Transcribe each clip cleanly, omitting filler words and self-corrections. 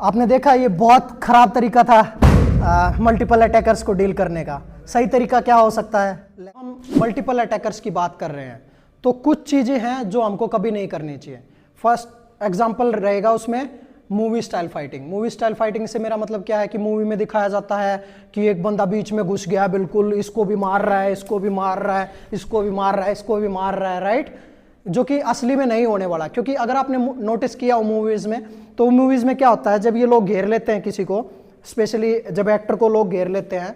आपने देखा ये बहुत खराब तरीका था मल्टीपल अटैकर्स को डील करने का। सही तरीका क्या हो सकता है? हम मल्टीपल अटैकर्स की बात कर रहे हैं तो कुछ चीजें हैं जो हमको कभी नहीं करनी चाहिए। फर्स्ट एग्जांपल रहेगा उसमें movie style fighting. Movie style fighting से मेरा मतलब क्या है कि मूवी में दिखाया जाता है कि एक बंदा बीच में घुस गया, बिल्कुल इसको भी मार रहा है, इसको भी मार रहा है, इसको भी मार रहा है, इसको भी मार रहा है, राइट? जो कि असली में नहीं होने वाला। क्योंकि अगर आपने नोटिस किया हो मूवीज में, तो मूवीज में क्या होता है, जब ये लोग घेर लेते हैं किसी को, स्पेशली जब एक्टर को लोग घेर लेते हैं,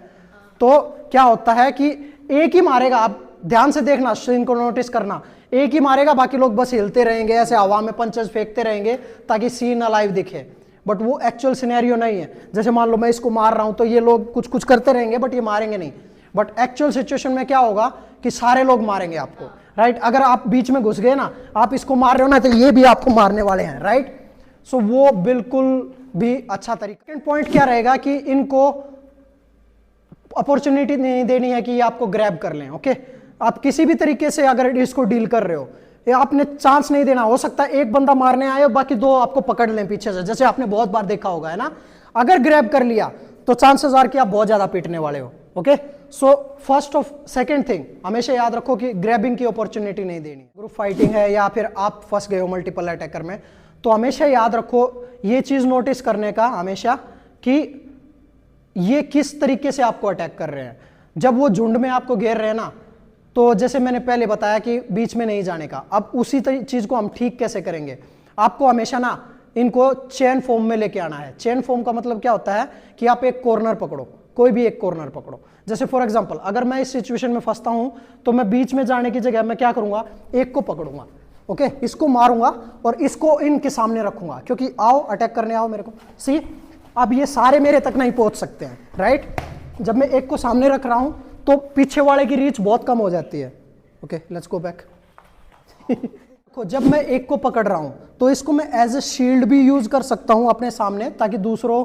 तो क्या होता है कि एक ही मारेगा। आप ध्यान से देखना, सीन को नोटिस करना, एक ही मारेगा, बाकी लोग बस हिलते रहेंगे, ऐसे हवा में पंचेस फेंकते रहेंगे ताकि सीन अलाइव दिखे। बट वो एक्चुअल सिनेरियो नहीं है। जैसे मान लो मैं इसको मार रहा हूं तो ये लोग कुछ कुछ करते रहेंगे बट ये मारेंगे नहीं। बट एक्चुअल सिचुएशन में क्या होगा कि सारे लोग मारेंगे आपको, राइट? अगर आप बीच में घुस गए ना, आप इसको मार रहे हो ना, तो ये भी आपको मारने वाले हैं, राइट? सो वो बिल्कुल भी अच्छा तरीका। सेकंड पॉइंट क्या रहेगा कि इनको अपॉर्चुनिटी नहीं देनी है कि ये आपको ग्रैब कर लें। ओके, आप किसी भी तरीके से अगर इसको डील कर रहे हो, या आपने चांस नहीं देना। हो सकता है एक बंदा मारने आए और बाकी दो आपको पकड़ लें पीछे से, जैसे आपने बहुत बार देखा होगा, है ना? अगर ग्रैब कर लिया तो चांसेस आर कि आप बहुत ज्यादा पीटने वाले हो। Okay, so first of second thing हमेशा याद रखो कि ग्रैबिंग की अपॉर्चुनिटी नहीं देनी। ग्रुप फाइटिंग है या फिर आप फंस गए हो मल्टीपल अटैकर में, तो हमेशा याद रखो ये चीज नोटिस करने का हमेशा कि ये किस तरीके से आपको अटैक कर रहे हैं। जब वो झुंड में आपको घेर रहे हैं ना, तो जैसे मैंने पहले बताया कि बीच में नहीं जाने का। अब उसी चीज को हम ठीक कैसे करेंगे? आपको हमेशा ना इनको चेन फॉर्म में लेके आना है। चेन फॉर्म का मतलब क्या होता है कि आप एक कॉर्नर पकड़ो, कोई भी एक कॉर्नर पकड़ो। जैसे फॉर एग्जांपल अगर मैं इस सिचुएशन में फंसता हूं तो मैं बीच में जाने की जगह मैं क्या करूंगा, एक को पकड़ूंगा, ओके, इसको मारूंगा और इसको इनके सामने रखूंगा, क्योंकि आओ अटैक करने आओ मेरे को। सी, अब ये सारे मेरे तक नहीं पहुंच सकते हैं, राइट? जब मैं एक को सामने रख रहा हूं तो पीछे वाले की रीच बहुत कम हो जाती है। Okay, let's go back. जब मैं एक को पकड़ रहा हूं तो इसको मैं एज ए शील्ड भी यूज कर सकता हूं अपने सामने, ताकि दूसरों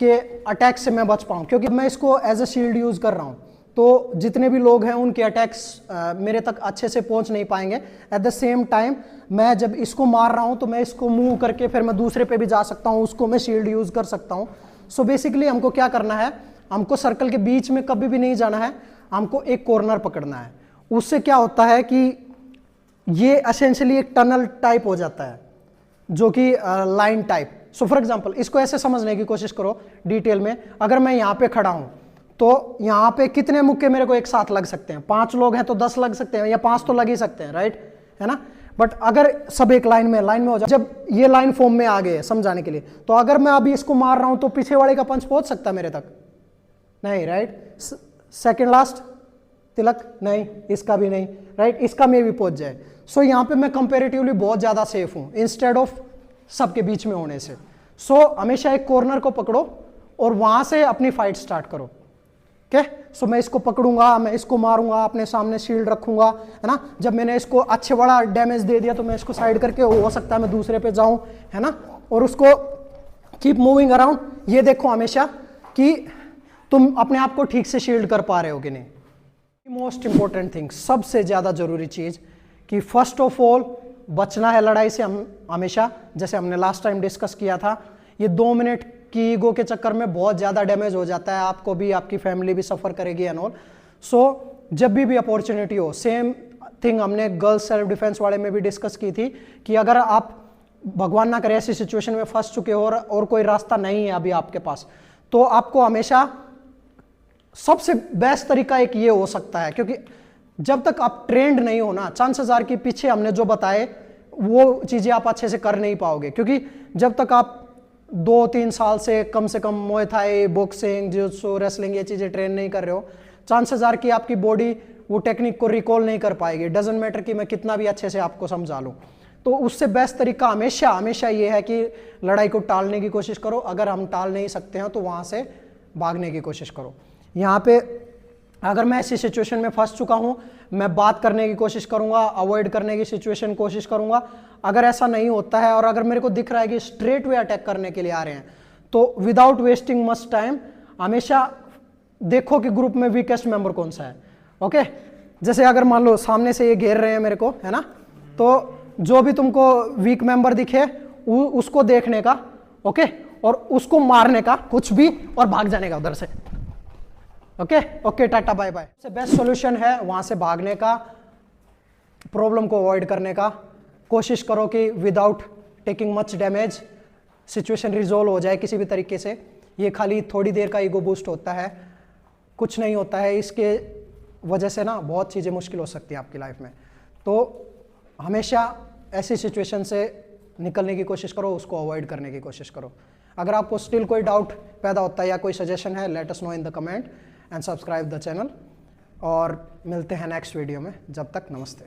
के अटैक से मैं बच पाऊं। क्योंकि मैं इसको एज ए शील्ड यूज कर रहा हूं तो जितने भी लोग हैं उनके अटैक्स मेरे तक अच्छे से पहुंच नहीं पाएंगे। एट द सेम टाइम मैं जब इसको मार रहा हूं तो मैं इसको मूव करके फिर मैं दूसरे पे भी जा सकता हूं, उसको मैं शील्ड यूज कर सकता हूं। सो बेसिकली हमको क्या करना है, हमको सर्कल के बीच में कभी भी नहीं जाना है, हमको एक कॉर्नर पकड़ना है। उससे क्या होता है कि ये एसेंशियली एक टनल टाइप हो जाता है, जो कि line type. So for example इसको ऐसे समझने की कोशिश करो डिटेल में। अगर मैं यहाँ पे खड़ा हूं तो यहाँ पे कितने मुक्के मेरे को एक साथ लग सकते हैं? 5 लोग हैं तो 10 लग सकते हैं, या 5 तो लग ही सकते हैं, राइट? है ना? बट अगर सब एक लाइन में हो जाए, जब ये लाइन फॉर्म में आ गए समझाने के लिए, तो अगर मैं अभी इसको मार रहा हूं तो पीछे वाले का पंच पहुंच सकता है मेरे तक? नहीं, राइट? सेकेंड लास्ट तिलक नहीं, इसका भी नहीं, राइट? इसका में भी पहुंच जाए। सो यहाँ पे मैं कंपेरेटिवली बहुत ज्यादा सेफ हूं इंस्टेड ऑफ सबके बीच में होने से। सो हमेशा एक कॉर्नर को पकड़ो और वहां से अपनी फाइट स्टार्ट करो। सो मैं इसको पकड़ूंगा, मैं इसको मारूंगा, अपने सामने शील्ड रखूंगा, है ना? जब मैंने इसको अच्छे बड़ा डैमेज दे दिया तो मैं इसको साइड करके, हो सकता है मैं दूसरे पे जाऊं, है ना? और उसको कीप मूविंग अराउंड। ये देखो हमेशा कि तुम अपने आप को ठीक से शील्ड कर पा रहे हो कि नहीं। मोस्ट इंपॉर्टेंट थिंग, सबसे ज्यादा जरूरी चीज, कि फर्स्ट ऑफ ऑल बचना है लड़ाई से। हम हमेशा, जैसे हमने लास्ट टाइम डिस्कस किया था, ये 2 मिनट की ईगो के चक्कर में बहुत ज्यादा डैमेज हो जाता है, आपको भी, आपकी फैमिली भी सफर करेगी एंड ऑल। सो जब भी अपॉर्चुनिटी हो, सेम थिंग हमने गर्ल्स सेल्फ डिफेंस वाले में भी डिस्कस की थी, कि अगर आप भगवान ना करे ऐसी सिचुएशन में फंस चुके हो और कोई रास्ता नहीं है अभी आपके पास, तो आपको हमेशा सबसे बेस्ट तरीका एक ये हो सकता है, क्योंकि जब तक आप ट्रेंड नहीं हो ना, चांसेस आर कि पीछे हमने जो बताए वो चीजें आप अच्छे से कर नहीं पाओगे। क्योंकि जब तक आप 2-3 साल से कम मुए थाई, बॉक्सिंग, जित्सु, रेसलिंग ये चीजें ट्रेन नहीं कर रहे हो, चांसेस आर कि आपकी बॉडी वो टेक्निक को रिकॉल नहीं कर पाएगी। डजंट मैटर कि मैं कितना भी अच्छे से आपको समझा लूं। तो उससे बेस्ट तरीका हमेशा ये है कि लड़ाई को टालने की कोशिश करो। अगर हम टाल नहीं सकते हैं तो वहां से भागने की कोशिश करो। यहाँ पे अगर मैं ऐसी सिचुएशन में फंस चुका हूं, मैं बात करने की कोशिश करूंगा, अवॉइड करने की सिचुएशन कोशिश करूंगा। अगर ऐसा नहीं होता है और अगर मेरे को दिख रहा है कि स्ट्रेट वे अटैक करने के लिए आ रहे हैं, तो विदाउट वेस्टिंग मच टाइम हमेशा देखो कि ग्रुप में वीकेस्ट मेंबर कौन सा है। ओके, जैसे अगर मान लो सामने से ये घेर रहे हैं मेरे को, है ना, तो जो भी तुमको वीक मेंबर दिखे उसको देखने का, ओके, और उसको मारने का कुछ भी, और भाग जाने का उधर से। Okay okay, tata bye bye. सबसे बेस्ट सॉल्यूशन है वहां से भागने का, प्रॉब्लम को अवॉइड करने का। कोशिश करो कि without taking much damage situation resolve हो जाए किसी भी तरीके से। ये खाली थोड़ी देर का ईगो बूस्ट होता है, कुछ नहीं होता है। इसके वजह से ना बहुत चीज़ें मुश्किल हो सकती है आपकी लाइफ में। तो हमेशा ऐसी सिचुएशन से निकलने की कोशिश करो, उसको अवॉइड करने की कोशिश करो। अगर आपको स्टिल कोई डाउट पैदा होता है या कोई सजेशन है, let us know in the comment and subscribe the channel. और मिलते हैं नेक्स्ट वीडियो में, जब तक नमस्ते।